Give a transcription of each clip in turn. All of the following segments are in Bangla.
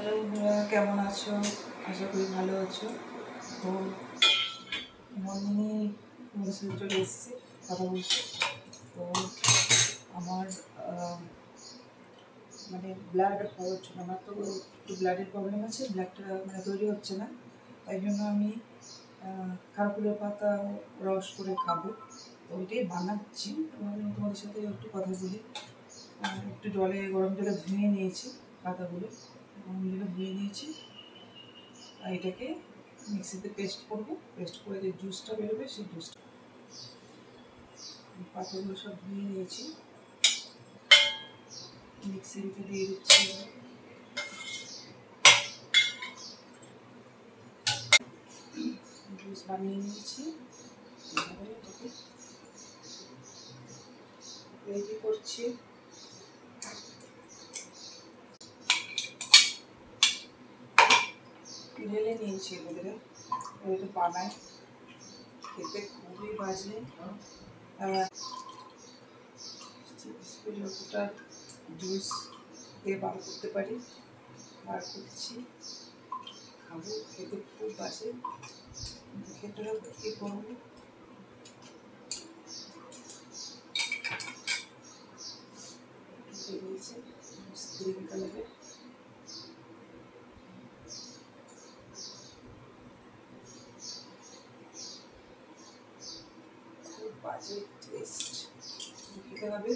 হ্যালো বন্ধুরা, কেমন আছো? আশা করি ভালো আছো। তো মর্নিংয়ে তোমাদের সাথে চলে এসেছি কথা বলছি। তো আমার মানে ব্লাড হচ্ছে না, আমার তো একটু ব্লাডের প্রবলেম আছে, ব্লাডটা মানে তৈরি হচ্ছে না। তাই জন্য আমি খারকুলের পাতা রস করে খাবো। তো ওইটাই বানাচ্ছি। তোমাদের সাথে একটু কথা বলি। একটু গরম জলে ধুয়ে নিয়েছি পাতাগুলো, গরম জলে ধুয়ে নিয়েছি। আর এটাকে মিক্সিতে পেস্ট করব। পেস্ট করে যে জুসটা বেরোবে সেই জুসটা, পাতাগুলো সব ধুয়ে নিয়েছি, মিক্সিতে দিয়ে দিচ্ছি। জুস বানিয়ে নিয়েছি, এবারে এটাকে রেডি করছি। ঢেলে নিয়েছি এবারে, এটা বানাই, খেতে খুবই বাজে। যতটা জুস দিয়ে বার করতে পারি বার করছি, খাবো, খেতে খুব বাজে। খেতে কী করবো, বেরিয়েছে গ্রিন কালারের। খুব বাজে টেস্ট, খেতে হবে।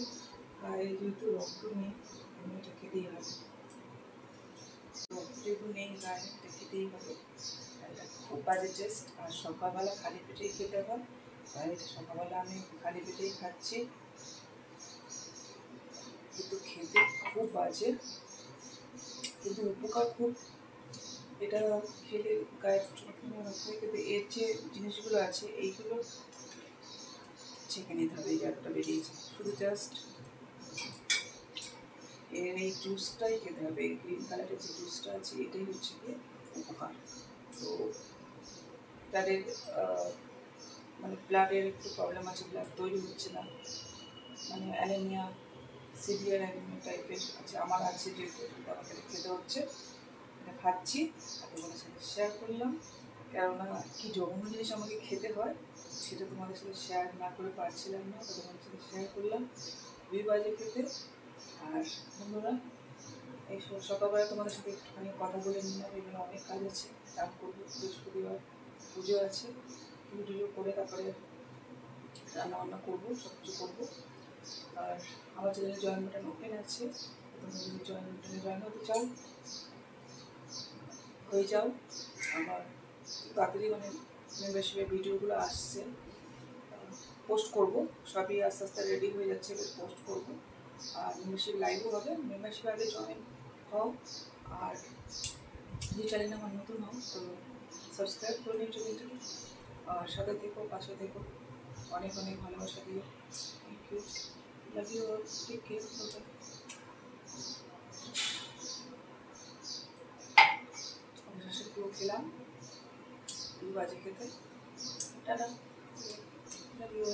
গায়ে যেহেতু রক্ত নেই, আমি এটা খেতেই হবে। রক্ত যেহেতু নেই গায়ে, এটা খেতেই হবে। এটা খুব বাজে টেস্ট। আর সকালবেলা খালি পেটেই খেতে হয়, তাই এটা সকালবেলা আমি খালি পেটেই খাচ্ছি। কিন্তু খেতে খুব বাজে, কিন্তু উপকার খুব। এটা খেলে গায়ের রক্ত, কিন্তু এর যে জিনিসগুলো আছে এইগুলো ছেঁকে নিতে হবে। এই জায়গাটা বেরিয়েছে, শুধু জাস্ট এর এই জুসটাই খেতে হবে। এই গ্রিন কালারের যে জুসটা আছে এটাই হচ্ছে গিয়ে উপকার। তো যাদের মানে ব্লাডের একটু প্রবলেম আছে, ব্লাড তৈরি হচ্ছে না, মানে অ্যানিমিয়া, সিভিয়ার অ্যানিমিয়া টাইপের আছে, আমার আছে, যেহেতু আমাকে খেতে হচ্ছে, এটা খাচ্ছি। আর তোমাদের সাথে শেয়ার করলাম, কেননা কী জঘন্য জিনিস আমাকে খেতে হয় সেটা তোমাদের সাথে শেয়ার না করে পারছিলাম না, তো তোমাদের সাথে শেয়ার করলাম। খুবই বাজে খেতে। আর বন্ধুরা, এই সকালবেলা তোমাদের সাথে একটুখানি কথা বলে নিলাম। এগুলো অনেক কাজ আছে, কাজ করবো। বৃহস্পতিবার পুজো আছে, পুজো করে তারপরে রান্নাবান্না করবো, সব কিছু করবো। আর আমার চ্যানেলে জয়েন বাটন ওপেন আছে, তোমরা যদি জয়েন বাটনে জয়েন হতে চাও হয়ে যাও। আমার তাড়াতাড়ি মানে মেম্বারশিপের ভিডিওগুলো আসছে, পোস্ট করব, সবই আস্তে আস্তে রেডি হয়ে যাচ্ছে, পোস্ট করব। আর মেম্বারশিপ লাইভও হবে। মেম্বারশিপ আগে জয়েন হও। আর যদি চ্যানেলে আমার নতুন হও তো সাবস্ক্রাইব করে নিও চ্যানেলটাকে, আর সাথে থেকো, পাশে থেকো। অনেক অনেক ভালোবাসা দিও। Thank you, love you, take care. পুরো খেলাম, খুবই বাজে খেতে। Tata, love you.